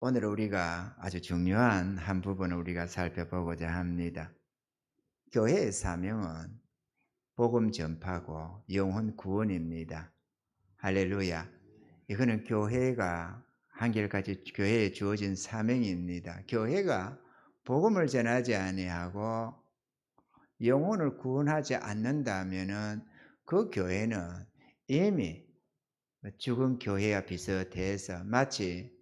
오늘 우리가 아주 중요한 한 부분을 우리가 살펴보고자 합니다. 교회의 사명은 복음 전파고 영혼 구원입니다. 할렐루야. 이거는 교회가 한결같이 교회에 주어진 사명입니다. 교회가 복음을 전하지 아니하고 영혼을 구원하지 않는다면은 그 교회는 이미 죽은 교회와 비슷해서 마치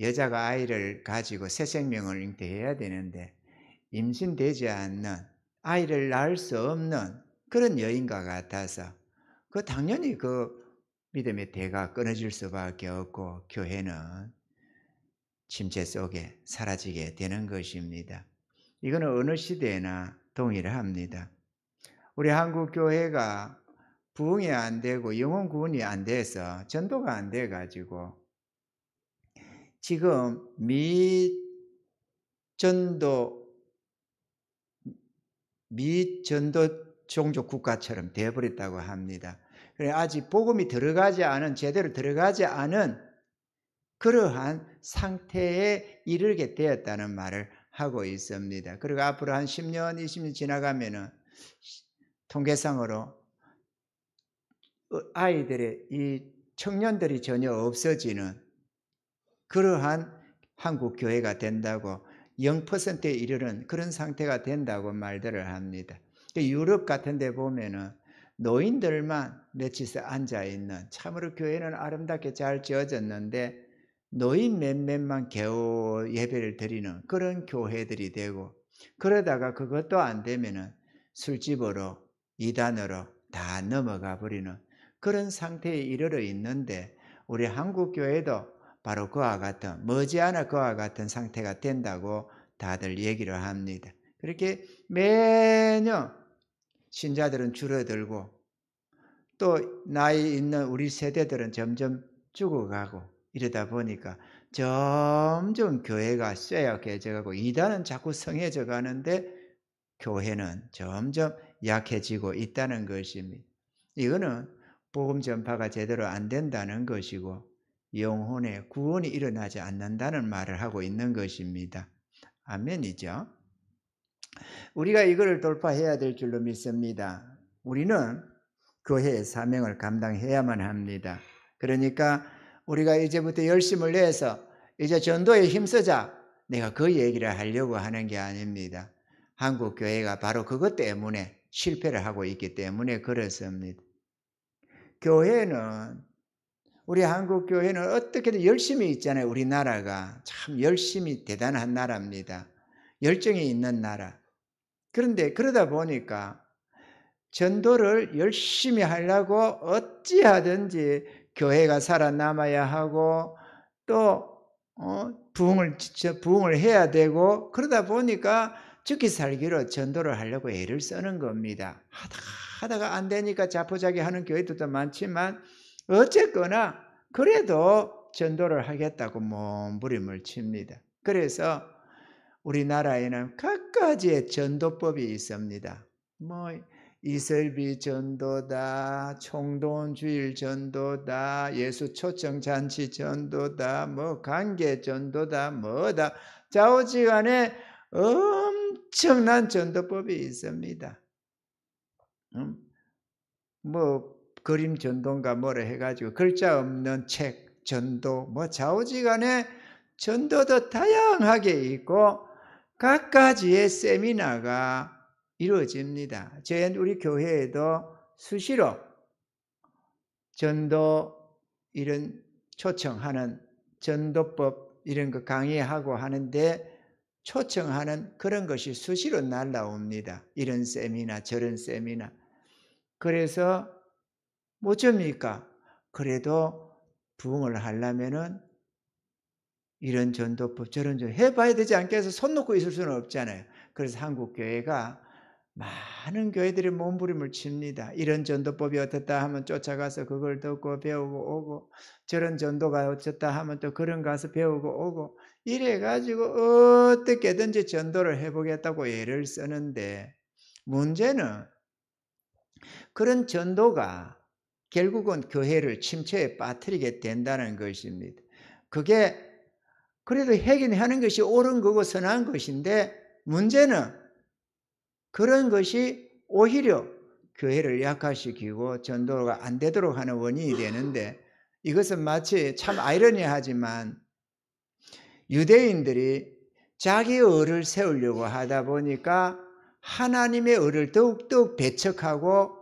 여자가 아이를 가지고 새 생명을 잉태해야 되는데 임신되지 않는, 아이를 낳을 수 없는 그런 여인과 같아서 당연히 믿음의 대가 끊어질 수밖에 없고 교회는 침체 속에 사라지게 되는 것입니다. 이거는 어느 시대나 동일합니다. 우리 한국 교회가 부흥이 안 되고 영혼 구원이 안 돼서 전도가 안 돼 가지고 지금 전도 미전도 종족 국가처럼 되어 버렸다고 합니다. 그래 아직 복음이 들어가지 않은, 제대로 들어가지 않은 그러한 상태에 이르게 되었다는 말을 하고 있습니다. 그리고 앞으로 한 10년, 20년 지나가면은 통계상으로 아이들의 이 청년들이 전혀 없어지는 그러한 한국 교회가 된다고, 0%에 이르는 그런 상태가 된다고 말들을 합니다. 유럽 같은 데 보면은 노인들만 며칠씩 앉아 있는, 참으로 교회는 아름답게 잘 지어졌는데 노인 몇몇만 겨우 예배를 드리는 그런 교회들이 되고, 그러다가 그것도 안 되면은 술집으로, 이단으로 다 넘어가 버리는 그런 상태에 이르러 있는데, 우리 한국 교회도 바로 그와 같은, 머지않아 그와 같은 상태가 된다고 다들 얘기를 합니다. 그렇게 매년 신자들은 줄어들고 또 나이 있는 우리 세대들은 점점 죽어가고 이러다 보니까 점점 교회가 쇠약해져 가고 이단은 자꾸 성해져 가는데 교회는 점점 약해지고 있다는 것입니다. 이거는 복음 전파가 제대로 안 된다는 것이고 영혼의 구원이 일어나지 않는다는 말을 하고 있는 것입니다. 아멘이죠. 우리가 이거를 돌파해야 될 줄로 믿습니다. 우리는 교회의 사명을 감당해야만 합니다. 그러니까 우리가 이제부터 열심을 내서 이제 전도에 힘쓰자, 내가 그 얘기를 하려고 하는 게 아닙니다. 한국 교회가 바로 그것 때문에 실패를 하고 있기 때문에 그렇습니다. 교회는, 우리 한국 교회는 어떻게든 열심히 있잖아요. 우리나라가 참 열심히 대단한 나라입니다. 열정이 있는 나라. 그런데 그러다 보니까 전도를 열심히 하려고 어찌하든지 교회가 살아남아야 하고 또 부흥을 해야 되고, 그러다 보니까 죽기 살기로 전도를 하려고 애를 쓰는 겁니다. 하다가 안 되니까 자포자기하는 교회들도 많지만 어쨌거나 그래도 전도를 하겠다고 몸부림을 칩니다. 그래서 우리나라에는 갖가지의 전도법이 있습니다. 뭐 이슬비 전도다, 총동주일 전도다, 예수 초청 잔치 전도다, 뭐 관계 전도다, 뭐다, 좌우지간에 엄청난 전도법이 있습니다. 뭐 그림 전도인가 뭐라 해가지고 글자 없는 책 전도, 뭐 좌우지간에 전도도 다양하게 있고 갖가지의 세미나가 이루어집니다. 우리 교회에도 수시로 전도 이런 초청하는 전도법 이런 거 강의하고 하는데 초청하는 그런 것이 수시로 날라옵니다. 이런 세미나 저런 세미나. 그래서 뭐점입니까? 그래도 부흥을 하려면은 이런 전도법 저런 전도 해봐야 되지 않겠어? 손 놓고 있을 수는 없잖아요. 그래서 한국 교회가 많은 교회들이 몸부림을 칩니다. 이런 전도법이 어떻다 하면 쫓아가서 그걸 듣고 배우고 오고, 저런 전도가 어쩌다 하면 또 그런 가서 배우고 오고, 이래 가지고 어떻게든지 전도를 해보겠다고 애를 쓰는데, 문제는 그런 전도가 결국은 교회를 침체에 빠뜨리게 된다는 것입니다. 그게 그래도 하는 것이 옳은 거고 선한 것인데 문제는 그런 것이 오히려 교회를 약화시키고 전도가 안 되도록 하는 원인이 되는데 이것은 마치 참 아이러니하지만 유대인들이 자기 의를 세우려고 하다 보니까 하나님의 의를 더욱더욱 배척하고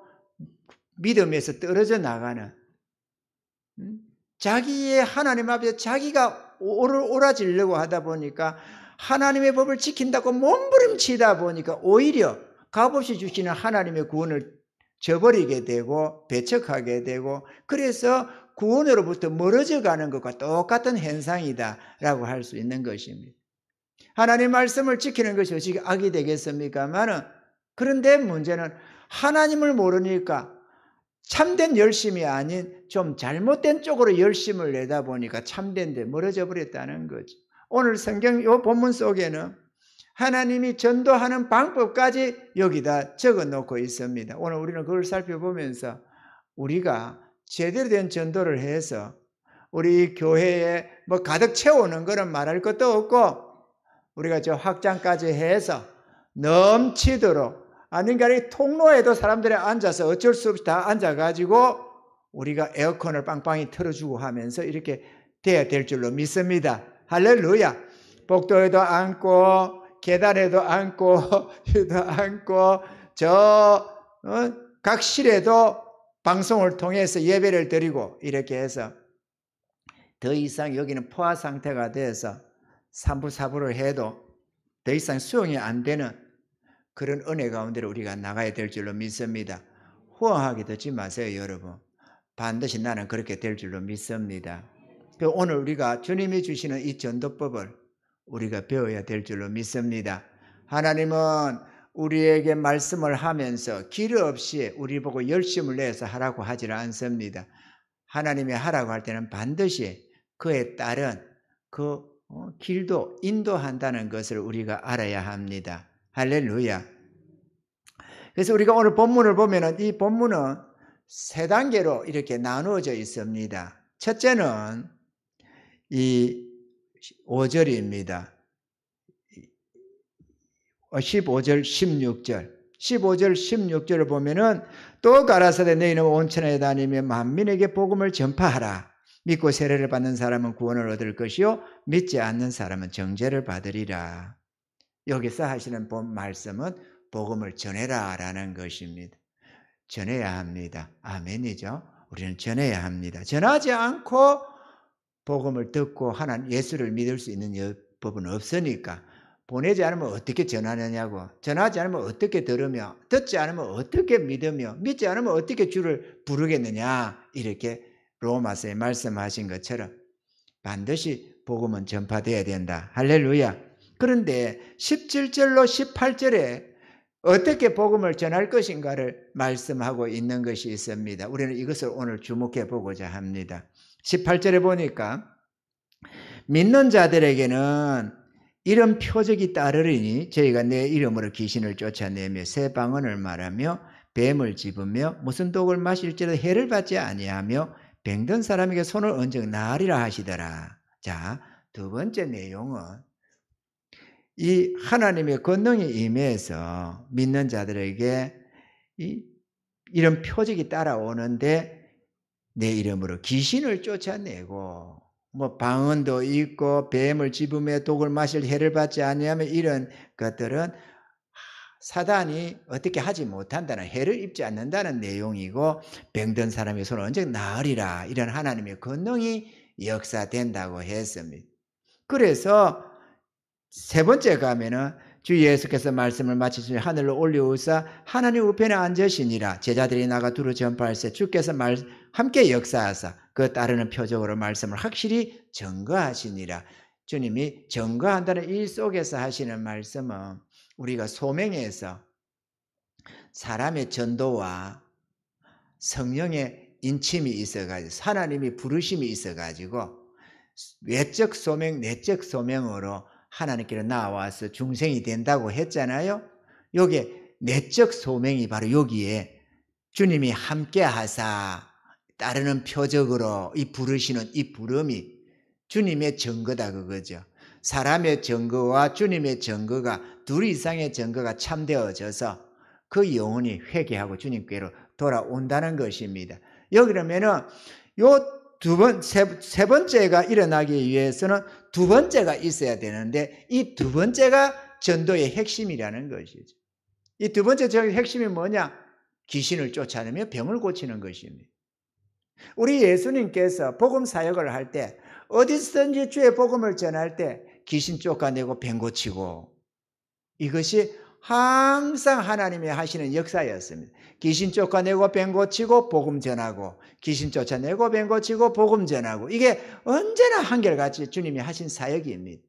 믿음에서 떨어져 나가는 자기의 하나님 앞에 자기가 옳아지려고 하다 보니까 하나님의 법을 지킨다고 몸부림치다 보니까 오히려 값없이 주시는 하나님의 구원을 저버리게 되고 배척하게 되고 그래서 구원으로부터 멀어져 가는 것과 똑같은 현상이다라고 할 수 있는 것입니다. 하나님 말씀을 지키는 것이 어찌 악이 되겠습니까마는 그런데 문제는 하나님을 모르니까 참된 열심이 아닌 좀 잘못된 쪽으로 열심을 내다 보니까 참된 데 멀어져 버렸다는 거죠. 오늘 성경 이 본문 속에는 하나님이 전도하는 방법까지 여기다 적어 놓고 있습니다. 오늘 우리는 그걸 살펴보면서 우리가 제대로 된 전도를 해서 우리 교회에 뭐 가득 채우는 거는 말할 것도 없고 우리가 저 확장까지 해서 넘치도록 아닌가 통로에도 사람들이 앉아서 어쩔 수 없이 다 앉아가지고 우리가 에어컨을 빵빵히 틀어주고 하면서 이렇게 돼야 될 줄로 믿습니다. 할렐루야. 복도에도 앉고 계단에도 앉고 휴도 앉고 각 실에도 방송을 통해서 예배를 드리고 이렇게 해서 더 이상 여기는 포화 상태가 돼서 3부 4부를 해도 더 이상 수용이 안 되는 그런 은혜 가운데로 우리가 나가야 될 줄로 믿습니다. 호황하게 듣지 마세요, 여러분. 반드시 나는 그렇게 될 줄로 믿습니다. 오늘 우리가 주님이 주시는 이 전도법을 우리가 배워야 될 줄로 믿습니다. 하나님은 우리에게 말씀을 하면서 길 없이 우리 보고 열심을 내서 하라고 하지 않습니다. 하나님이 하라고 할 때는 반드시 그에 따른 그 길도 인도한다는 것을 우리가 알아야 합니다. 할렐루야. 그래서 우리가 오늘 본문을 보면은 이 본문은 세 단계로 이렇게 나누어져 있습니다. 첫째는 이 5절입니다. 15절, 16절. 15절, 16절을 보면은 또 가라사대 너희는 온 천하에 다니며 만민에게 복음을 전파하라. 믿고 세례를 받는 사람은 구원을 얻을 것이요 믿지 않는 사람은 정죄를 받으리라. 여기서 하시는 본 말씀은 복음을 전해라 라는 것입니다. 전해야 합니다. 아멘이죠. 우리는 전해야 합니다. 전하지 않고 복음을 듣고 하나님 예수를 믿을 수 있는 법은 없으니까 보내지 않으면 어떻게 전하느냐고, 전하지 않으면 어떻게 들으며, 듣지 않으면 어떻게 믿으며, 믿지 않으면 어떻게 주를 부르겠느냐, 이렇게 로마서에 말씀하신 것처럼 반드시 복음은 전파되어야 된다. 할렐루야. 그런데 17절로 18절에 어떻게 복음을 전할 것인가를 말씀하고 있는 것이 있습니다. 우리는 이것을 오늘 주목해 보고자 합니다. 18절에 보니까 믿는 자들에게는 이런 표적이 따르리니 저희가 내 이름으로 귀신을 쫓아내며 새 방언을 말하며 뱀을 집으며 무슨 독을 마실지라도 해를 받지 아니하며 병든 사람에게 손을 얹어 나으리라 하시더라. 자, 두 번째 내용은 이 하나님의 권능이 임해서 믿는 자들에게 이런 표적이 따라오는데 내 이름으로 귀신을 쫓아내고 뭐 방언도 있고 뱀을 집으며 독을 마실 해를 받지 아니하면 이런 것들은 사단이 어떻게 하지 못한다는 해를 입지 않는다는 내용이고 병든 사람의 손을 언제 나으리라 이런 하나님의 권능이 역사된다고 했습니다. 그래서 세 번째 가면은 주 예수께서 말씀을 마치시니 하늘로 올리우사 하나님 우편에 앉으시니라. 제자들이 나가 두루 전파할세 주께서 함께 역사하사 그 따르는 표적으로 말씀을 확실히 증거하시니라. 주님이 증거한다는 이 속에서 하시는 말씀은 우리가 소명에서 사람의 전도와 성령의 인침이 있어가지고 하나님이 부르심이 있어가지고 외적 소명, 내적 소명으로 하나님께로 나와서 중생이 된다고 했잖아요. 여기에 내적 소명이 바로 여기에 주님이 함께 하사 따르는 표적으로 이 부르시는 이 부름이 주님의 증거다 그거죠. 사람의 증거와 주님의 증거가 둘 이상의 증거가 참되어져서 그 영혼이 회개하고 주님께로 돌아온다는 것입니다. 여기 그러면은 요 세 번째가 일어나기 위해서는 두 번째가 있어야 되는데 이 두 번째가 전도의 핵심이라는 것이죠. 이 두 번째 핵심이 뭐냐? 귀신을 쫓아내며 병을 고치는 것입니다. 우리 예수님께서 복음 사역을 할 때 어디서든지 주의 복음을 전할 때 귀신 쫓아내고 병 고치고 이것이 항상 하나님이 하시는 역사였습니다. 귀신 쫓아내고 병 고치고 복음 전하고 귀신 쫓아내고 병 고치고 복음 전하고 이게 언제나 한결같이 주님이 하신 사역입니다.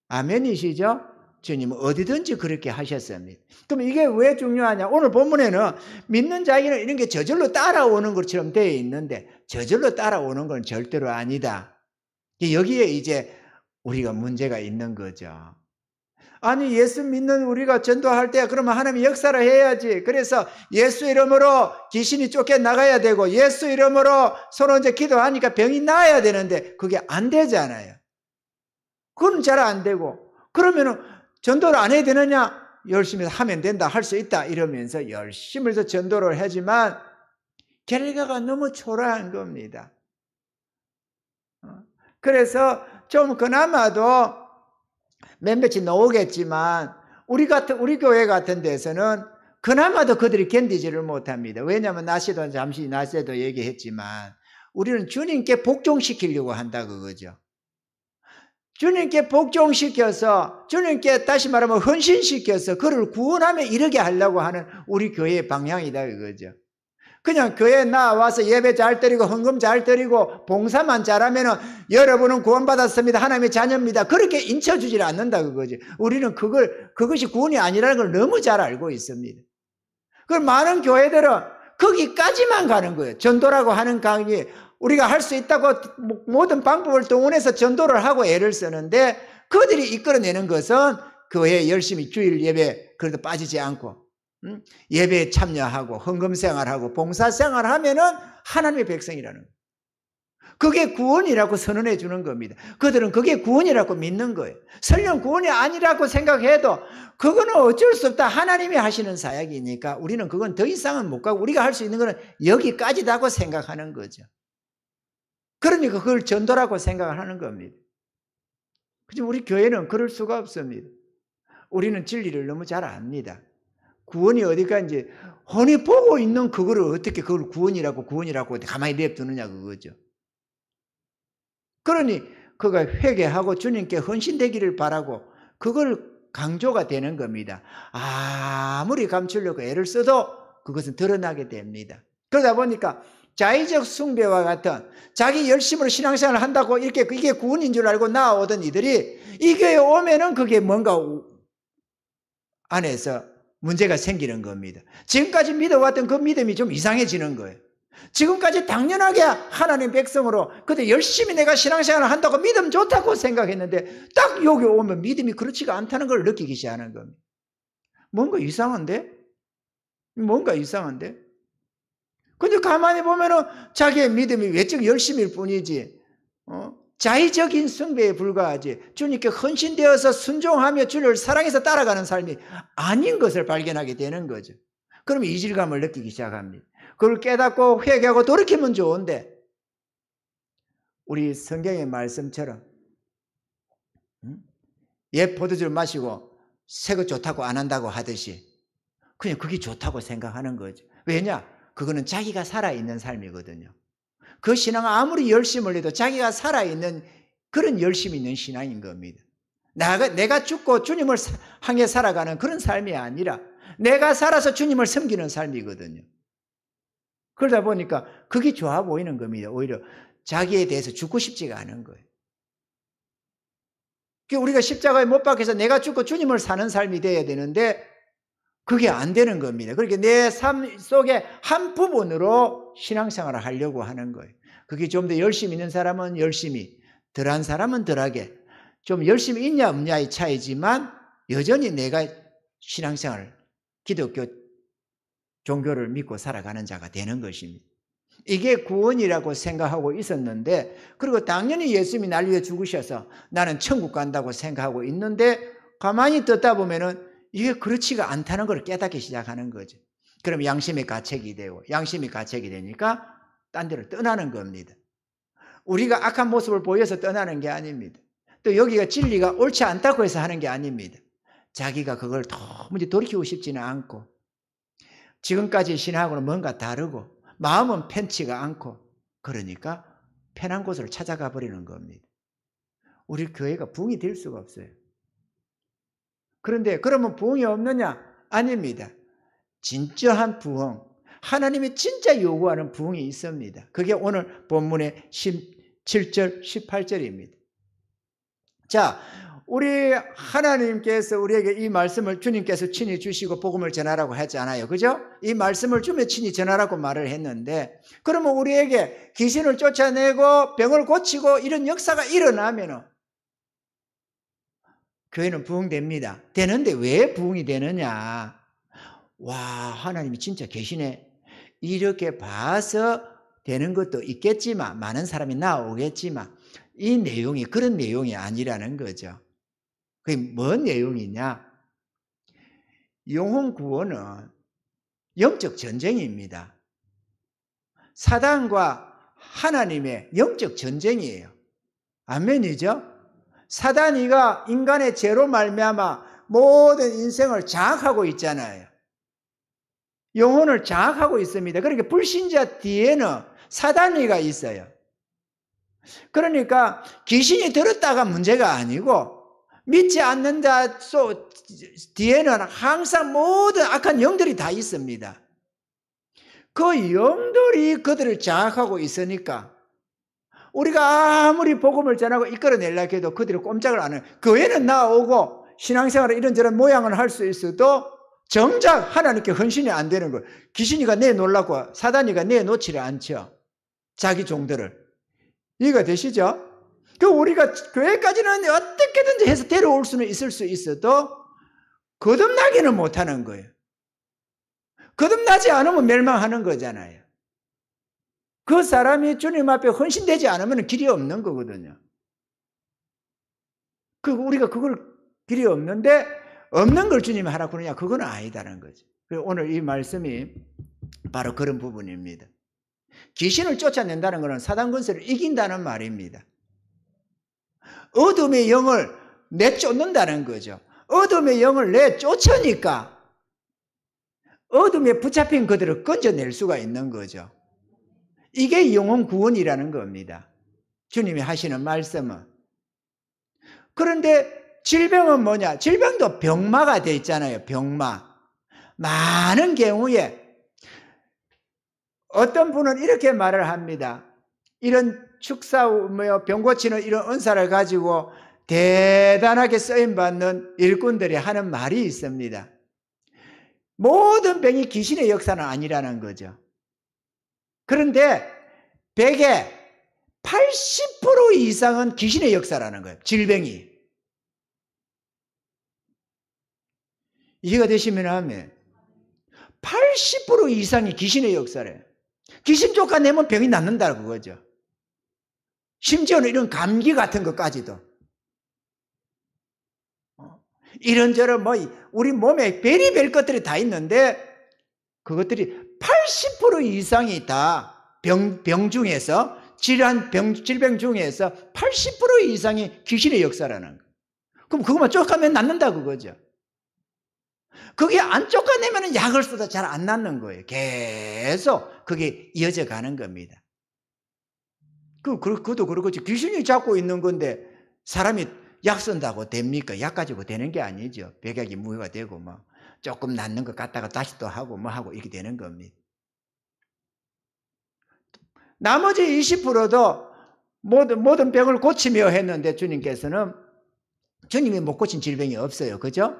아멘이시죠? 주님은 어디든지 그렇게 하셨습니다. 그럼 이게 왜 중요하냐? 오늘 본문에는 믿는 자에게는 이런 게 저절로 따라오는 것처럼 되어 있는데 저절로 따라오는 건 절대로 아니다. 여기에 이제 우리가 문제가 있는 거죠. 아니 예수 믿는 우리가 전도할 때 그러면 하나님이 역사를 해야지. 그래서 예수 이름으로 귀신이 쫓겨나가야 되고 예수 이름으로 손 얹어 기도하니까 병이 나아야 되는데 그게 안 되잖아요. 그건 잘 안 되고 그러면은 전도를 안 해야 되느냐? 열심히 하면 된다, 할 수 있다 이러면서 열심히 해서 전도를 하지만 결과가 너무 초라한 겁니다. 그래서 좀 그나마도 몇몇이 나오겠지만 우리 교회 같은 데서는 그나마도 그들이 견디지를 못합니다. 왜냐하면 잠시 낮에도 얘기했지만 우리는 주님께 복종시키려고 한다 그거죠. 주님께 복종시켜서 주님께 다시 말하면 헌신시켜서 그를 구원하며 이르게 하려고 하는 우리 교회의 방향이다 그거죠. 그냥 교회에 나와서 예배 잘 드리고 헌금 잘 드리고 봉사만 잘하면 여러분은 구원받았습니다. 하나님의 자녀입니다. 그렇게 인쳐주질 않는다 그거지. 우리는 그것이 구원이 아니라는 걸 너무 잘 알고 있습니다. 그럼 많은 교회들은 거기까지만 가는 거예요. 전도라고 하는 강의 우리가 할 수 있다고 모든 방법을 동원해서 전도를 하고 애를 쓰는데 그들이 이끌어내는 것은 교회에 열심히 주일 예배 그래도 빠지지 않고 예배에 참여하고 헌금 생활하고 봉사 생활하면은 하나님의 백성이라는 거예요. 그게 구원이라고 선언해 주는 겁니다. 그들은 그게 구원이라고 믿는 거예요. 설령 구원이 아니라고 생각해도 그거는 어쩔 수 없다. 하나님이 하시는 사역이니까 우리는 그건 더 이상은 못 가고 우리가 할 수 있는 거는 여기까지다고 생각하는 거죠. 그러니까 그걸 전도라고 생각을 하는 겁니다. 그렇지만 우리 교회는 그럴 수가 없습니다. 우리는 진리를 너무 잘 압니다. 구원이 어디까지 훤히 보고 있는 그거를 어떻게 그걸 구원이라고 가만히 냅두느냐 그거죠. 그러니 그가 회개하고 주님께 헌신되기를 바라고 그걸 강조가 되는 겁니다. 아무리 감추려고 애를 써도 그것은 드러나게 됩니다. 그러다 보니까 자의적 숭배와 같은 자기 열심으로 신앙생활을 한다고 이렇게 이게 구원인 줄 알고 나오던 이들이 이 교회에 오면은 그게 뭔가 안에서 문제가 생기는 겁니다. 지금까지 믿어왔던 그 믿음이 좀 이상해지는 거예요. 지금까지 당연하게 하나님 백성으로 그때 열심히 내가 신앙생활을 한다고 믿음 좋다고 생각했는데 딱 여기 오면 믿음이 그렇지가 않다는 걸 느끼기 시작하는 겁니다. 뭔가 이상한데? 근데 가만히 보면은 자기의 믿음이 외적 열심일 뿐이지 자의적인 숭배에 불과하지 주님께 헌신되어서 순종하며 주를 사랑해서 따라가는 삶이 아닌 것을 발견하게 되는 거죠. 그러면 이질감을 느끼기 시작합니다. 그걸 깨닫고 회개하고 돌이키면 좋은데 우리 성경의 말씀처럼 옛 포도주를 마시고 새 거 좋다고 안 한다고 하듯이 그냥 그게 좋다고 생각하는 거죠. 왜냐? 그거는 자기가 살아있는 삶이거든요. 그 신앙은 아무리 열심을 해도 자기가 살아있는 그런 열심이 있는 신앙인 겁니다. 내가 죽고 주님을 향해 살아가는 그런 삶이 아니라 내가 살아서 주님을 섬기는 삶이거든요. 그러다 보니까 그게 좋아 보이는 겁니다. 오히려 자기에 대해서 죽고 싶지가 않은 거예요. 우리가 십자가에 못 박혀서 내가 죽고 주님을 사는 삶이 돼야 되는데 그게 안 되는 겁니다. 그렇게 내 삶 속에 한 부분으로 신앙생활을 하려고 하는 거예요. 그게 좀 더 열심히 있는 사람은 열심히, 덜한 사람은 덜하게, 좀 열심히 있냐 없냐의 차이지만 여전히 내가 신앙생활, 기독교 종교를 믿고 살아가는 자가 되는 것입니다. 이게 구원이라고 생각하고 있었는데, 그리고 당연히 예수님이 날 위해 죽으셔서 나는 천국 간다고 생각하고 있는데, 가만히 듣다 보면은 이게 그렇지가 않다는 걸 깨닫기 시작하는 거죠. 그럼 양심의 가책이 되고, 양심이 가책이 되니까 딴 데로 떠나는 겁니다. 우리가 악한 모습을 보여서 떠나는 게 아닙니다. 또 여기가 진리가 옳지 않다고 해서 하는 게 아닙니다. 자기가 그걸 도무지 돌이키고 싶지는 않고, 지금까지 신앙하고는 뭔가 다르고, 마음은 편치가 않고, 그러니까 편한 곳으로 찾아가 버리는 겁니다. 우리 교회가 부흥이 될 수가 없어요. 그런데 그러면 부흥이 없느냐? 아닙니다. 진짜한 부흥, 하나님이 진짜 요구하는 부흥이 있습니다. 그게 오늘 본문의 17절, 18절입니다. 자, 우리 하나님께서 우리에게 이 말씀을 주님께서 친히 주시고 복음을 전하라고 했잖아요. 그죠? 이 말씀을 주면 친히 전하라고 말을 했는데, 그러면 우리에게 귀신을 쫓아내고 병을 고치고 이런 역사가 일어나면 교회는 부흥됩니다. 되는데 왜 부흥이 되느냐? 와, 하나님이 진짜 계시네. 이렇게 봐서 되는 것도 있겠지만, 많은 사람이 나오겠지만, 이 내용이 그런 내용이 아니라는 거죠. 그게 뭔 내용이냐? 영혼 구원은 영적 전쟁입니다. 사단과 하나님의 영적 전쟁이에요. 아멘이죠? 사단이가 인간의 죄로 말미암아 모든 인생을 장악하고 있잖아요. 영혼을 장악하고 있습니다. 그러니까 불신자 뒤에는 사단이가 있어요. 그러니까 귀신이 들었다가 문제가 아니고, 믿지 않는 자 뒤에는 항상 모든 악한 영들이 다 있습니다. 그 영들이 그들을 장악하고 있으니까 우리가 아무리 복음을 전하고 이끌어내려고 해도 그들이 꼼짝을 안 해요. 교회는 나오고 신앙생활을 이런저런 모양을 할 수 있어도 정작 하나님께 헌신이 안 되는 거예요. 귀신이가 내놓으려고 사단이가 내놓지를 않죠. 자기 종들을. 이해가 되시죠? 그 우리가 교회까지는 어떻게든지 해서 데려올 수는 있을 수 있어도 거듭나기는 못하는 거예요. 거듭나지 않으면 멸망하는 거잖아요. 그 사람이 주님 앞에 헌신되지 않으면 길이 없는 거거든요. 우리가 그걸 길이 없는데 없는 걸 주님이 하라고 그러냐? 그건 아니다는 거죠. 오늘 이 말씀이 바로 그런 부분입니다. 귀신을 쫓아낸다는 것은 사단 권세를 이긴다는 말입니다. 어둠의 영을 내쫓는다는 거죠. 어둠의 영을 내쫓으니까 어둠에 붙잡힌 그들을 건져낼 수가 있는 거죠. 이게 영혼 구원이라는 겁니다. 주님이 하시는 말씀은. 그런데 질병은 뭐냐? 질병도 병마가 되어 있잖아요. 병마. 많은 경우에 어떤 분은 이렇게 말을 합니다. 이런 병 고치는 이런 은사를 가지고 대단하게 쓰임받는 일꾼들이 하는 말이 있습니다. 모든 병이 귀신의 역사는 아니라는 거죠. 그런데 100에 80% 이상은 귀신의 역사라는 거예요. 질병이. 이해가 되시면 하면 80% 이상이 귀신의 역사래요. 귀신 쫓아내면 병이 낫는다 그거죠. 심지어는 이런 감기 같은 것까지도. 이런저런 우리 몸에 별의별 것들이 다 있는데 그것들이 80% 이상이 다 병 중에서 질병 중에서 80% 이상이 귀신의 역사라는 거예요. 그럼 그것만 쫓아내면 낫는다 그거죠. 그게 안 쫓아내면 약을 써도 잘 안 낫는 거예요. 계속 그게 이어져 가는 겁니다. 그것도 그렇고 귀신이 잡고 있는 건데 사람이 약 쓴다고 됩니까? 약 가지고 되는 게 아니죠. 백약이 무효가 되고 조금 낫는 것 같다가 다시 또 하고 하고 이렇게 되는 겁니다. 나머지 20%도 모든 병을 고치며 했는데 주님께서는 주님이 못 고친 질병이 없어요. 그죠?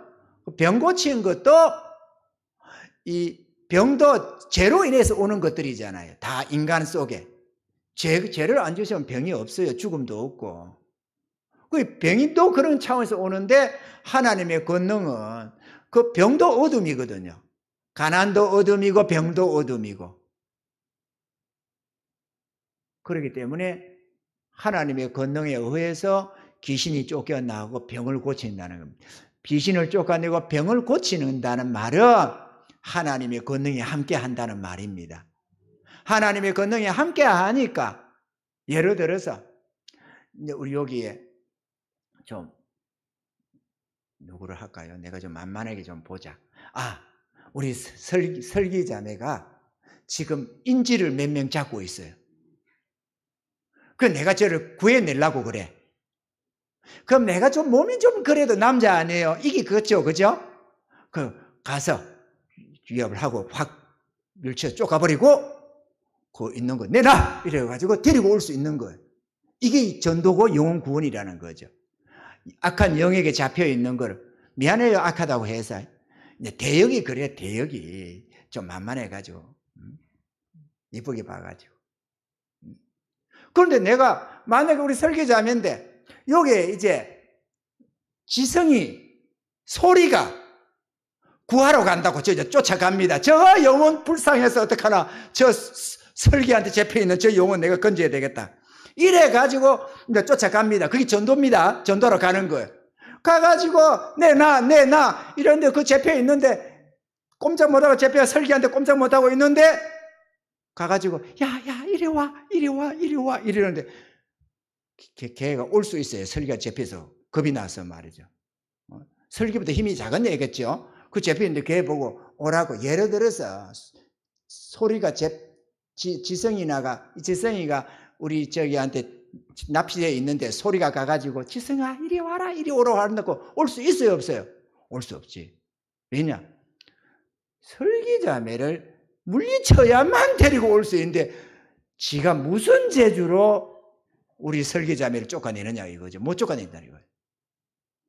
병 고친 것도 이 병도 죄로 인해서 오는 것들이잖아요. 다 인간 속에. 죄를 안 지으시면 병이 없어요. 죽음도 없고. 그 병이 또 그런 차원에서 오는데 하나님의 권능은 그 병도 어둠이거든요. 가난도 어둠이고 병도 어둠이고. 그렇기 때문에 하나님의 권능에 의해서 귀신이 쫓겨나고 병을 고친다는 겁니다. 귀신을 쫓아내고 병을 고치는다는 말은 하나님의 권능이 함께 한다는 말입니다. 하나님의 권능이 함께 하니까, 예를 들어서 우리 여기에 좀 누구를 할까요? 내가 좀 만만하게 좀 보자. 우리 설기자매가 지금 인지를 몇 명 잡고 있어요. 그 내가 저를 구해내려고 그래. 그럼 내가 좀 몸이 좀 그래도 남자 아니에요. 이게 그렇죠, 그죠? 가서 위협을 하고 확 밀쳐 쪼가버리고 그 있는 거 내놔! 이래가지고 데리고 올 수 있는 거예요. 이게 전도고 영혼 구원이라는 거죠. 악한 영에게 잡혀 있는 걸 미안해요, 악하다고 해서. 대역이 그래, 대역이 좀 만만해가지고 이쁘게 봐가지고. 그런데 내가 만약에 우리 설계자매인데 여기에 이제 지성이 소리가 구하러 간다고 쫓아갑니다. 저 영혼 불쌍해서 어떡하나, 저 설계한테 잡혀있는 저 영혼 내가 건져야 되겠다. 이래가지고 이제 쫓아갑니다. 그게 전도입니다. 전도로 가는 거예요. 가가지고 내놔 이런데 그 잡혀있는데 꼼짝 못하고, 잡혀 설계한테 꼼짝 못하고 있는데 가가지고 야 이리 와 이러는데 걔가 올 수 있어요. 설계가 잡혀서 겁이 나서 말이죠. 설계보다 힘이 작은 애겠죠. 그 잡혀있는데 걔 보고 오라고. 예를 들어서 소리가 지성이가 우리 저기한테 납치되어 있는데 소리가 가가지고 지성아 이리 와라 이리 오라고 한다고 올 수 있어요, 없어요? 올 수 없지. 왜냐? 설기자매를 물리쳐야만 데리고 올 수 있는데 지가 무슨 재주로 우리 설기자매를 쫓아내느냐 이거죠. 못 쫓아낸다는 거예요.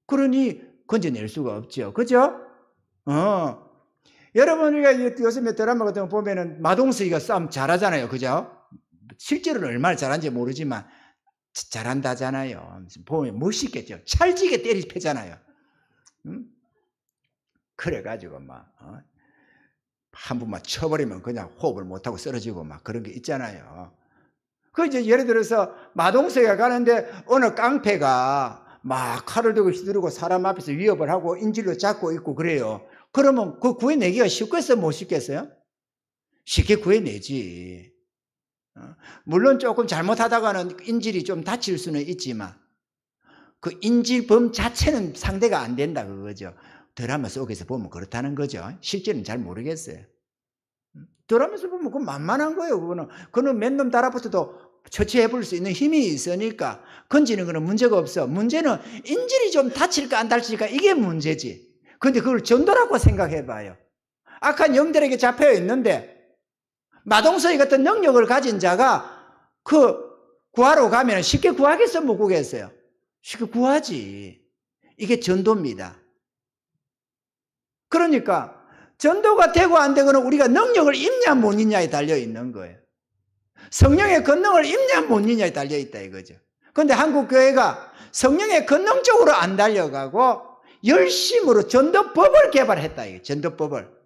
그러니 건져낼 수가 없죠. 그죠? 여러분, 우리가 요즘에 드라마 같은 거 보면은 마동석이가 싸움 잘하잖아요. 그죠? 실제로는 얼마나 잘하는지 모르지만 잘한다잖아요. 보면 멋있겠죠. 찰지게 때리 패잖아요. 그래가지고 한 번만 쳐버리면 그냥 호흡을 못하고 쓰러지고 그런 게 있잖아요. 그 이제 예를 들어서 마동석이가 가는데 어느 깡패가 막 칼을 들고 휘두르고 사람 앞에서 위협을 하고 인질로 잡고 있고 그래요. 그러면 그 구해내기가 쉽겠어요? 못 쉽겠어요? 쉽게 구해내지. 물론 조금 잘못하다가는 인질이 좀 다칠 수는 있지만 그 인질범 자체는 상대가 안 된다 그거죠. 드라마 속에서 보면 그렇다는 거죠. 실제는 잘 모르겠어요. 드라마에서 보면 그건 만만한 거예요. 그거는 몇 놈 달아붙어도 처치해 볼 수 있는 힘이 있으니까 건지는 거는 문제가 없어. 문제는 인질이 좀 다칠까 안 다칠까 이게 문제지. 그런데 그걸 전도라고 생각해 봐요. 악한 영들에게 잡혀 있는데 마동석이 같은 능력을 가진 자가 구하러 가면 쉽게 구하겠어, 못 구하겠어요? 쉽게 구하지. 이게 전도입니다. 그러니까 전도가 되고 안 되고는 우리가 능력을 입냐 못 입냐에 달려 있는 거예요. 성령의 권능을 입냐 못 입냐에 달려 있다 이거죠. 그런데 한국 교회가 성령의 권능 쪽으로 안 달려가고 열심으로 전도법을 개발했다 이게. 전도법을.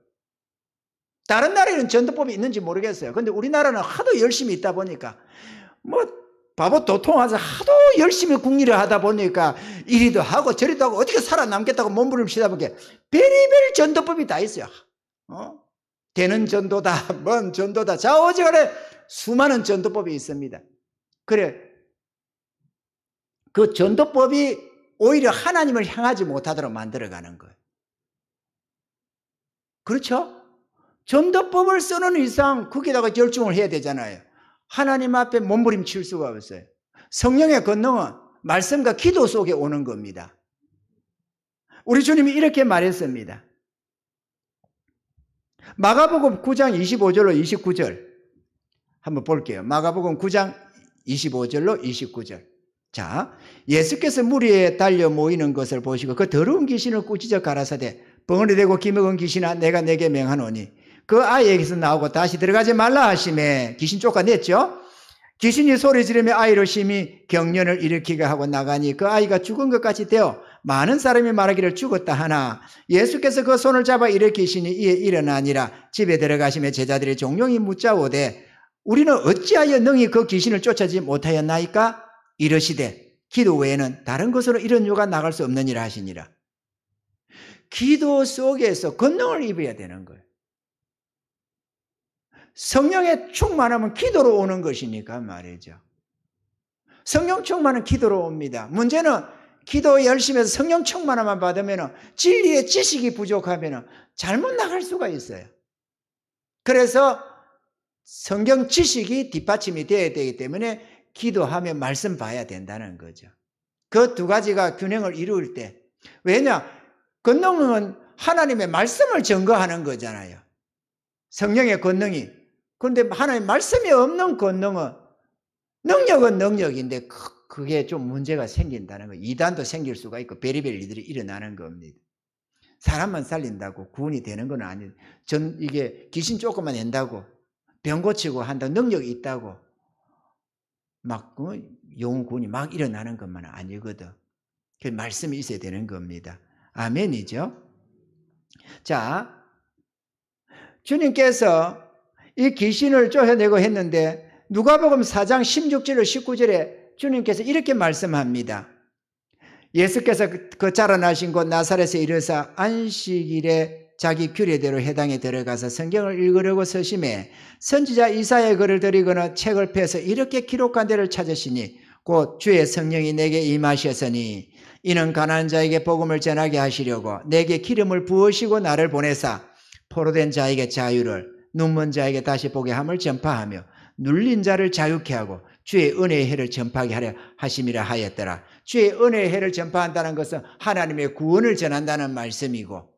다른 나라에는 전도법이 있는지 모르겠어요. 그런데 우리나라는 하도 열심히 있다 보니까 바보 도통하서 하도 열심히 국리를 하다 보니까 이리도 하고 저리도 하고 어떻게 살아남겠다고 몸부림치다 보니까 별의별 전도법이 다 있어요. 되는 전도다, 뭔 전도다, 좌우지간에 수많은 전도법이 있습니다. 그래, 그 전도법이 오히려 하나님을 향하지 못하도록 만들어가는 거예요. 그렇죠? 전도법을 쓰는 이상 거기다가 결중을 해야 되잖아요. 하나님 앞에 몸부림칠 수가 없어요. 성령의 권능은 말씀과 기도 속에 오는 겁니다. 우리 주님이 이렇게 말했습니다. 마가복음 9장 25절로 29절 한번 볼게요. 마가복음 9장 25절로 29절. 자, 예수께서 무리에 달려 모이는 것을 보시고 그 더러운 귀신을 꾸짖어 가라사대 벙어리 되고 기먹은 귀신아 내가 내게 명하노니 그 아이에게서 나오고 다시 들어가지 말라 하시매 귀신 쫓아냈죠. 귀신이 소리 지르며 아이를 심히 경련을 일으키게 하고 나가니 그 아이가 죽은 것 같이 되어 많은 사람이 말하기를 죽었다 하나 예수께서 그 손을 잡아 일으키시니 이에 일어나니라. 집에 들어가시며 제자들이 종용이 묻자오되 우리는 어찌하여 능히 그 귀신을 쫓아지 못하였나이까? 이러시되 기도 외에는 다른 것으로 이런 유가 나갈 수 없느니라 하시니라. 기도 속에서 권능을 입어야 되는 거예요. 성령의 충만함은 기도로 오는 것이니까 말이죠. 성령 충만은 기도로 옵니다. 문제는 기도 열심히 해서 성령 충만함만 받으면 진리의 지식이 부족하면 잘못 나갈 수가 있어요. 그래서 성경 지식이 뒷받침이 되어야 되기 때문에 기도하며 말씀 봐야 된다는 거죠. 그 두 가지가 균형을 이룰 때, 왜냐? 권능은 하나님의 말씀을 증거하는 거잖아요. 성령의 권능이. 그런데 하나님의 말씀이 없는 권능은, 능력은 능력인데 그게 좀 문제가 생긴다는 거예요. 이단도 생길 수가 있고 별의별 일들이 일어나는 겁니다. 사람만 살린다고 구원이 되는 건 아니에요. 이게 귀신 조금만 낸다고 병 고치고 한다고 능력이 있다고 막 영혼 구원이 막 일어나는 것만 아니거든. 그 말씀이 있어야 되는 겁니다. 아멘이죠. 자, 주님께서 이 귀신을 쫓아내고 했는데 누가복음 4장 16절로 19절에 주님께서 이렇게 말씀합니다. 예수께서 그 자라나신 곳 나사렛에 이르사 안식일에 자기 규례대로 회당에 들어가서 성경을 읽으려고 서심해 선지자 이사야의 글을 들이거나 책을 펴서 이렇게 기록한 데를 찾으시니 곧 주의 성령이 내게 임하셨으니 이는 가난한 자에게 복음을 전하게 하시려고 내게 기름을 부으시고 나를 보내사 포로된 자에게 자유를 눈먼 자에게 다시 보게 함을 전파하며 눌린 자를 자유케 하고 주의 은혜의 해를 전파하게 하려 하심이라 하였더라. 주의 은혜의 해를 전파한다는 것은 하나님의 구원을 전한다는 말씀이고,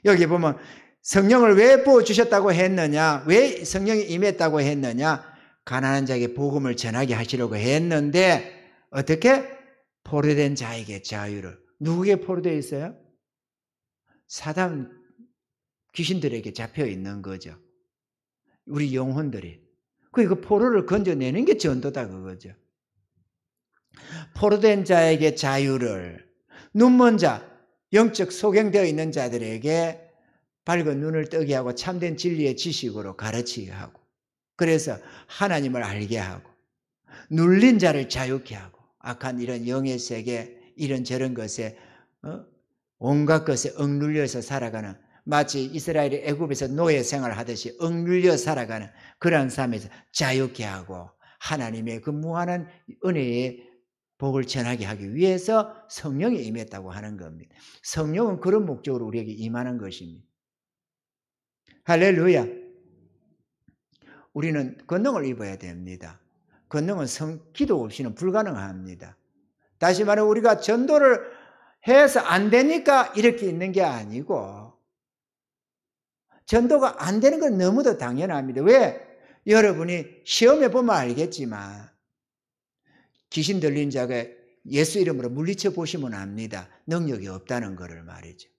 여기 보면 성령을 왜 부어주셨다고 했느냐, 왜 성령이 임했다고 했느냐, 가난한 자에게 복음을 전하게 하시려고 했는데 어떻게? 포로된 자에게 자유를. 누구에게 포로되어 있어요? 사단 귀신들에게 잡혀 있는 거죠. 우리 영혼들이. 그 포로를 건져내는 게 전도다 그거죠. 포로된 자에게 자유를, 눈먼 자, 영적 소경되어 있는 자들에게 밝은 눈을 뜨게 하고 참된 진리의 지식으로 가르치게 하고, 그래서 하나님을 알게 하고, 눌린 자를 자유케 하고, 악한 이런 영의 세계, 이런저런 것에 온갖 것에 억눌려서 살아가는, 마치 이스라엘이 애굽에서 노예 생활을 하듯이 억눌려 살아가는 그러한 삶에서 자유케 하고 하나님의 그 무한한 은혜의 복을 전하게 하기 위해서 성령이 임했다고 하는 겁니다. 성령은 그런 목적으로 우리에게 임하는 것입니다. 할렐루야. 우리는 권능을 입어야 됩니다. 권능은 기도 없이는 불가능합니다. 다시 말해 우리가 전도를 해서 안 되니까 이렇게 있는 게 아니고, 전도가 안 되는 건 너무도 당연합니다. 왜? 여러분이 시험해 보면 알겠지만 귀신 들린 자가 예수 이름으로 물리쳐 보시면 압니다. 능력이 없다는 것을 말이죠.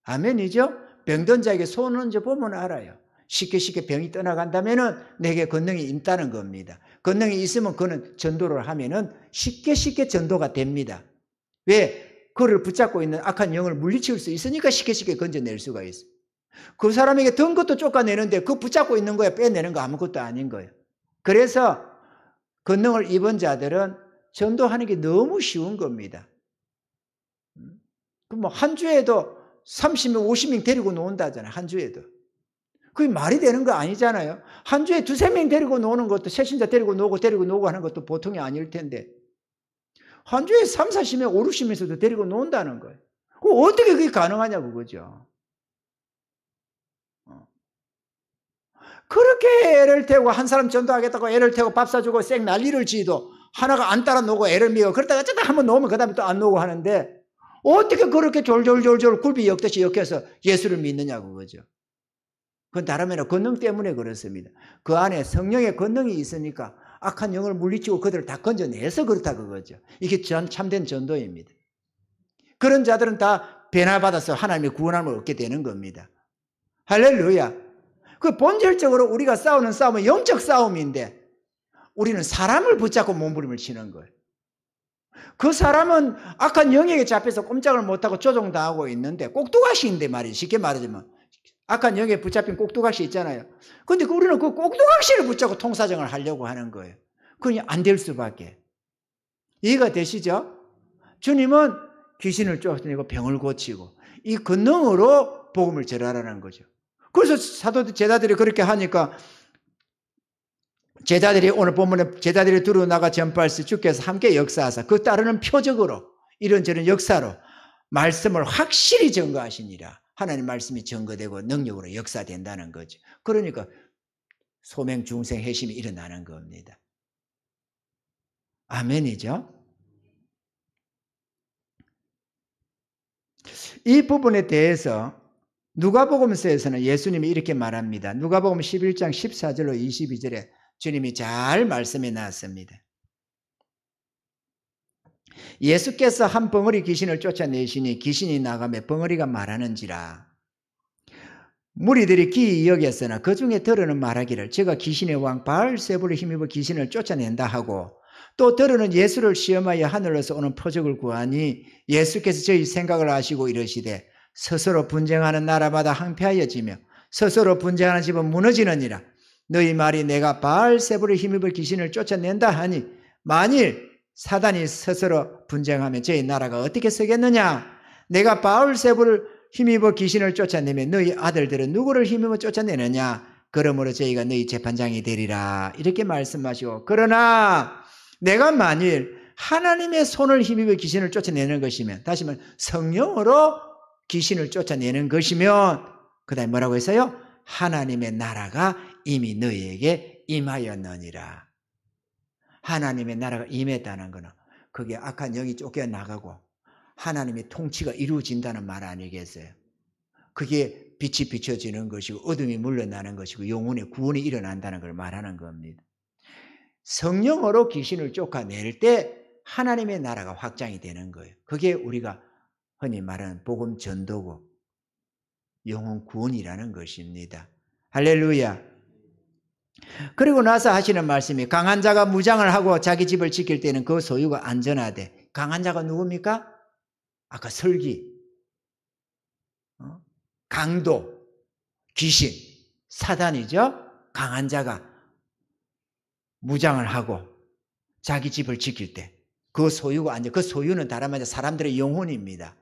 아멘이죠? 병든 자에게 손 얹어 보면 알아요. 쉽게 병이 떠나간다면 내게 권능이 있다는 겁니다. 권능이 있으면 그는 전도를 하면 쉽게 전도가 됩니다. 왜? 그를 붙잡고 있는 악한 영을 물리칠 수 있으니까 쉽게 건져낼 수가 있어요. 그 사람에게 든 것도 쫓아내는데 그 붙잡고 있는 거에 빼내는 거 아무것도 아닌 거예요. 그래서 권능을 입은 자들은 전도하는 게 너무 쉬운 겁니다. 한 주에도 30명, 50명 데리고 노는다잖아요. 한 주에도. 그게 말이 되는 거 아니잖아요. 한 주에 2-3명 데리고 노는 것도, 새신자 데리고 노고 하는 것도 보통이 아닐 텐데 한 주에 30-40명, 50-60명에서도 데리고 논다는 거예요. 어떻게 그게 가능하냐고 그거죠. 그렇게 애를 태우고 한 사람 전도하겠다고 애를 태우고 밥 사주고 쌩 난리를 지도 하나가 안 따라 놓고 애를 미워 그러다가 어쩌다 한번 놓으면 그 다음에 또 안 놓고 하는데 어떻게 그렇게 졸졸 굴비 엮듯이 엮여서 예수를 믿느냐고 그거죠. 그건 다름 아니라 권능 때문에 그렇습니다. 그 안에 성령의 권능이 있으니까 악한 영을 물리치고 그들을 다 건져내서 그렇다 그거죠. 이게 참된 전도입니다. 그런 자들은 다 변화받아서 하나님의 구원함을 얻게 되는 겁니다. 할렐루야. 그 본질적으로 우리가 싸우는 싸움은 영적 싸움인데 우리는 사람을 붙잡고 몸부림을 치는 거예요. 그 사람은 악한 영에게 잡혀서 꼼짝을 못하고 조종당하고 있는데 꼭두가시인데 말이에요. 쉽게 말하자면 악한 영에 붙잡힌 꼭두각시 있잖아요. 근데 우리는 그 꼭두각시를 붙잡고 통사정을 하려고 하는 거예요. 그냥 안 될 수밖에. 이해가 되시죠? 주님은 귀신을 쫓아내고 병을 고치고 이 권능으로 복음을 전하라는 거죠. 그래서 사도 제자들이 그렇게 하니까 제자들이 오늘 본문에 제자들이 두루 나가 전파할시 주께서 함께 역사하사 그 따르는 표적으로 이런저런 역사로 말씀을 확실히 증거하시니라. 하나님 말씀이 증거되고 능력으로 역사된다는 거죠. 그러니까 소명 중생 회심이 일어나는 겁니다. 아멘이죠? 이 부분에 대해서 누가복음서에서는 예수님이 이렇게 말합니다. 누가복음 11장 14절로 22절에 주님이 잘 말씀해 놨습니다. 예수께서 한 벙어리 귀신을 쫓아내시니 귀신이 나가며 벙어리가 말하는지라. 무리들이 기이 여겼으나 그 중에 더러는 말하기를 제가 귀신의 왕 바알세불을 힘입어 귀신을 쫓아낸다 하고 또 더러는 예수를 시험하여 하늘로서 오는 표적을 구하니 예수께서 저희 생각을 아시고 이르시되 스스로 분쟁하는 나라마다 항폐하여지며 스스로 분쟁하는 집은 무너지느니라. 너희 말이 내가 바알세불을 힘입어 귀신을 쫓아낸다 하니 만일 사단이 스스로 분쟁하면 저희 나라가 어떻게 서겠느냐. 내가 바알세불을 힘입어 귀신을 쫓아내면 너희 아들들은 누구를 힘입어 쫓아내느냐. 그러므로 저희가 너희 재판장이 되리라. 이렇게 말씀하시고 그러나 내가 만일 하나님의 손을 힘입어 귀신을 쫓아내는 것이면 다시 말해 성령으로 귀신을 쫓아내는 것이면 그 다음에 뭐라고 했어요? 하나님의 나라가 이미 너희에게 임하였느니라. 하나님의 나라가 임했다는 것은 그게 악한 영이 쫓겨나가고 하나님의 통치가 이루어진다는 말 아니겠어요? 그게 빛이 비춰지는 것이고 어둠이 물러나는 것이고 영혼의 구원이 일어난다는 걸 말하는 겁니다. 성령으로 귀신을 쫓아낼 때 하나님의 나라가 확장이 되는 거예요. 그게 우리가 흔히 말하는 복음 전도고 영혼 구원이라는 것입니다. 할렐루야. 그리고 나서 하시는 말씀이 강한 자가 무장을 하고 자기 집을 지킬 때는 그 소유가 안전하되. 강한 자가 누굽니까? 아까 설기, 강도, 귀신, 사단이죠. 강한 자가 무장을 하고 자기 집을 지킬 때 그 소유가 안전. 그 소유는 다른 말로 사람들의 영혼입니다.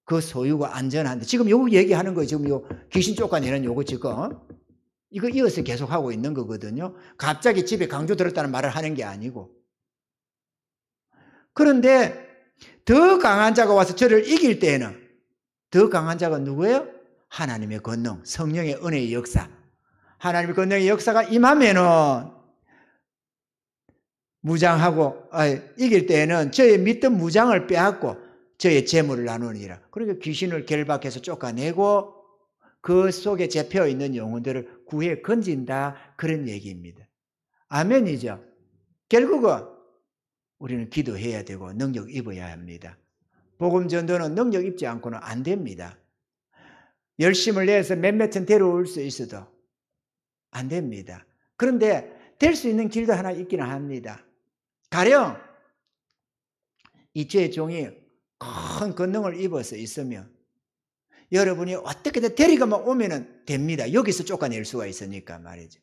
그 소유가 안전한데 지금 요거 얘기하는 거예요. 지금 요 귀신 쫓아내는 요거 지금 이거 이어서 계속 하고 있는 거거든요. 갑자기 집에 강조 들었다는 말을 하는 게 아니고. 그런데 더 강한 자가 와서 저를 이길 때에는 더 강한 자가 누구예요? 하나님의 권능, 성령의 은혜의 역사. 하나님의 권능의 역사가 임하면은 무장하고 이길 때에는 저의 믿던 무장을 빼앗고 저의 재물을 나누니라. 그러니까 귀신을 결박해서 쫓아내고 그 속에 잡혀 있는 영혼들을 구해 건진다. 그런 얘기입니다. 아멘이죠. 결국은 우리는 기도해야 되고 능력 입어야 합니다. 복음 전도는 능력 입지 않고는 안 됩니다. 열심을 내서 몇몇은 데려올 수 있어도 안 됩니다. 그런데 될 수 있는 길도 하나 있기는 합니다. 가령 이 주의 종이 큰 권능을 입어서 있으면 여러분이 어떻게든 데리고만 오면은 됩니다. 여기서 쫓아낼 수가 있으니까 말이죠.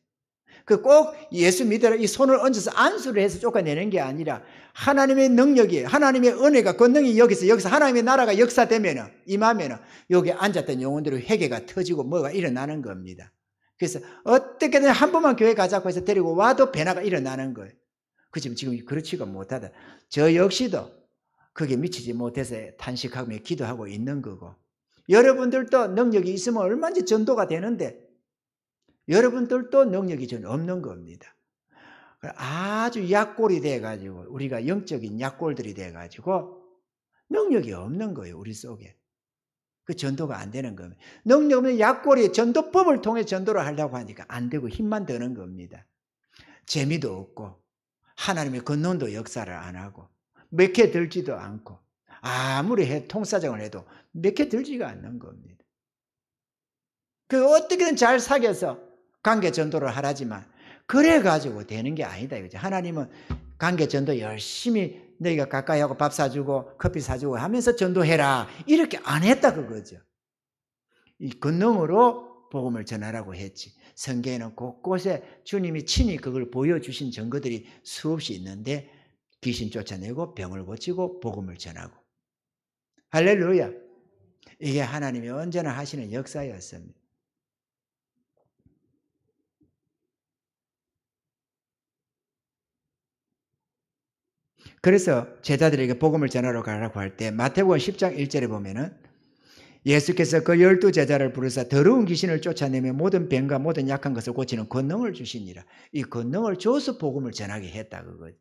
그 꼭 예수 믿으라 이 손을 얹어서 안수를 해서 쫓아내는 게 아니라 하나님의 능력이, 하나님의 은혜가, 권능이 여기서 하나님의 나라가 역사되면은, 임하면은 여기 앉았던 영혼들의 회개가 터지고 뭐가 일어나는 겁니다. 그래서 어떻게든 한 번만 교회 가자고 해서 데리고 와도 변화가 일어나는 거예요. 그지만 지금 그렇지가 못하다. 저 역시도 그게 미치지 못해서 탄식하며 기도하고 있는 거고, 여러분들도 능력이 있으면 얼마든지 전도가 되는데 여러분들도 능력이 전 없는 겁니다. 아주 약골이 돼가지고 우리가 영적인 약골들이 돼가지고 능력이 없는 거예요. 우리 속에. 그 전도가 안 되는 겁니다. 능력 없는 약골이 전도법을 통해 전도를 하려고 하니까 안 되고 힘만 드는 겁니다. 재미도 없고 하나님의 권능도 역사를 안 하고 몇 개 들지도 않고 아무리 통사정을 해도 몇 개 들지가 않는 겁니다. 그 어떻게든 잘 사귀어서 관계 전도를 하라지만 그래가지고 되는 게 아니다 이거죠. 하나님은 관계 전도 열심히 너희가 가까이 하고 밥 사주고 커피 사주고 하면서 전도해라 이렇게 안 했다 그거죠. 이 권능으로 복음을 전하라고 했지. 성경에는 곳곳에 주님이 친히 그걸 보여주신 증거들이 수없이 있는데 귀신 쫓아내고 병을 고치고 복음을 전하고. 할렐루야. 이게 하나님이 언제나 하시는 역사였습니다. 그래서 제자들에게 복음을 전하러 가라고 할 때 마태복음 10장 1절에 보면은 예수께서 그 12 제자를 부르사 더러운 귀신을 쫓아내며 모든 병과 모든 약한 것을 고치는 권능을 주시니라. 이 권능을 줘서 복음을 전하게 했다 그거죠.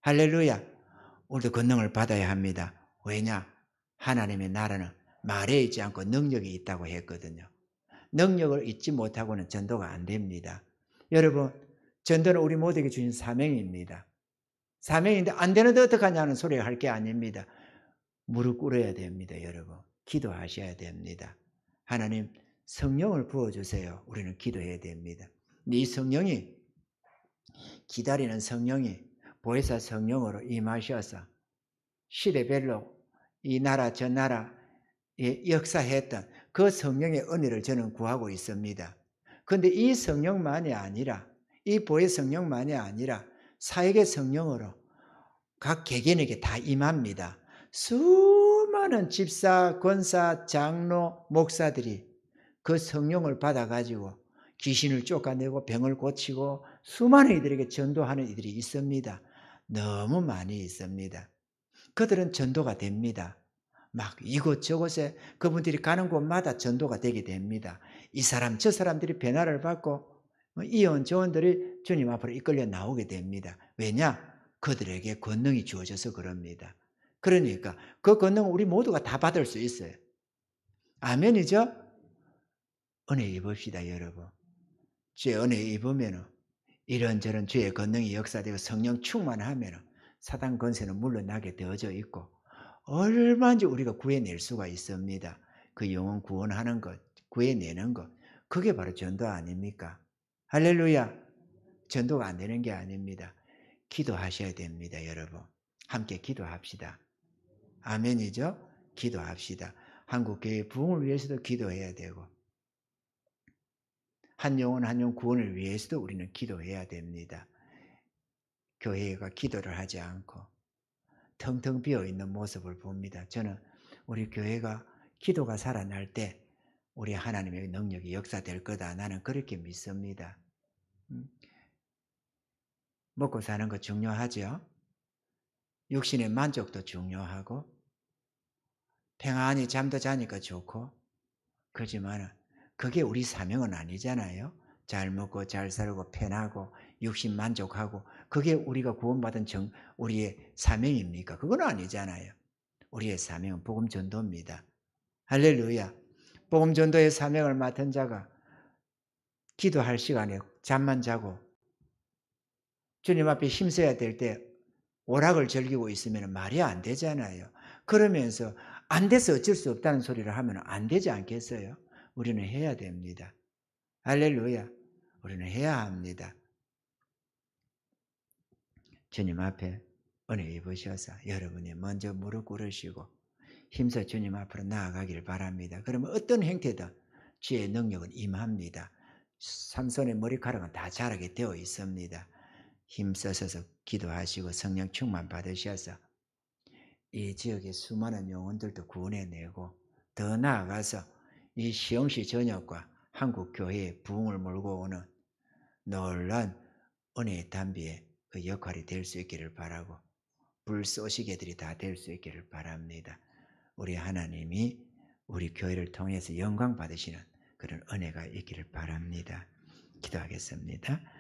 할렐루야. 우리도 권능을 받아야 합니다. 왜냐? 하나님의 나라는 말에 있지 않고 능력이 있다고 했거든요. 능력을 잊지 못하고는 전도가 안 됩니다. 여러분, 전도는 우리 모두에게 주신 사명입니다. 사명인데 안 되는데 어떡하냐는 소리 할 게 아닙니다. 무릎 꿇어야 됩니다, 여러분. 기도하셔야 됩니다. 하나님, 성령을 부어주세요. 우리는 기도해야 됩니다. 이 성령이, 기다리는 성령이 보혜사 성령으로 임하셔서 시대별로 이 나라 저 나라에 역사했던 그 성령의 은혜를 저는 구하고 있습니다. 그런데 이 성령만이 아니라, 이 보혜 성령만이 아니라 사역의 성령으로 각 개개인에게 다 임합니다. 수많은 집사, 권사, 장로, 목사들이 그 성령을 받아가지고 귀신을 쫓아내고 병을 고치고 수많은 이들에게 전도하는 이들이 있습니다. 너무 많이 있습니다. 그들은 전도가 됩니다. 막 이곳저곳에 그분들이 가는 곳마다 전도가 되게 됩니다. 이 사람 저 사람들이 변화를 받고 이원 저원들이 주님 앞으로 이끌려 나오게 됩니다. 왜냐? 그들에게 권능이 주어져서 그럽니다. 그러니까 그 권능을 우리 모두가 다 받을 수 있어요. 아멘이죠? 은혜 입읍시다 여러분. 주의 은혜 입으면 이런저런 주의 권능이 역사되고 성령 충만하면 사단 권세는 물러나게 되어져 있고 얼마든지 우리가 구해낼 수가 있습니다. 그 영혼 구원하는 것, 구해내는 것, 그게 바로 전도 아닙니까? 할렐루야. 전도가 안 되는 게 아닙니다. 기도하셔야 됩니다, 여러분. 함께 기도합시다. 아멘이죠? 기도합시다. 한국교회 부흥을 위해서도 기도해야 되고 한 영혼 한 영혼 구원을 위해서도 우리는 기도해야 됩니다. 교회가 기도를 하지 않고 텅텅 비어있는 모습을 봅니다. 저는 우리 교회가 기도가 살아날 때 우리 하나님의 능력이 역사될 거다. 나는 그렇게 믿습니다. 먹고 사는 거 중요하죠. 육신의 만족도 중요하고 평안히 잠도 자니까 좋고 그렇지만 그게 우리 사명은 아니잖아요. 잘 먹고 잘 살고 편하고 육신 만족하고 그게 우리가 구원받은 우리의 사명입니까? 그건 아니잖아요. 우리의 사명은 복음 전도입니다. 할렐루야. 복음 전도의 사명을 맡은 자가 기도할 시간에 잠만 자고 주님 앞에 힘써야 될 때 오락을 즐기고 있으면 말이 안 되잖아요. 그러면서 안 돼서 어쩔 수 없다는 소리를 하면 안 되지 않겠어요? 우리는 해야 됩니다. 할렐루야. 우리는 해야 합니다. 주님 앞에 은혜 입으셔서 여러분이 먼저 무릎 꿇으시고 힘써 주님 앞으로 나아가기를 바랍니다. 그러면 어떤 형태든 주의 능력은 임합니다. 삼손의 머리카락은 다 자라게 되어 있습니다. 힘써서 기도하시고 성령 충만 받으셔서 이 지역의 수많은 영혼들도 구원해내고 더 나아가서 이 시흥시 전역과 한국 교회의 부흥을 몰고 오는 놀라운 은혜의 담비의 그 역할이 될 수 있기를 바라고 불쏘시개들이 다 될 수 있기를 바랍니다. 우리 하나님이 우리 교회를 통해서 영광 받으시는 그런 은혜가 있기를 바랍니다. 기도하겠습니다.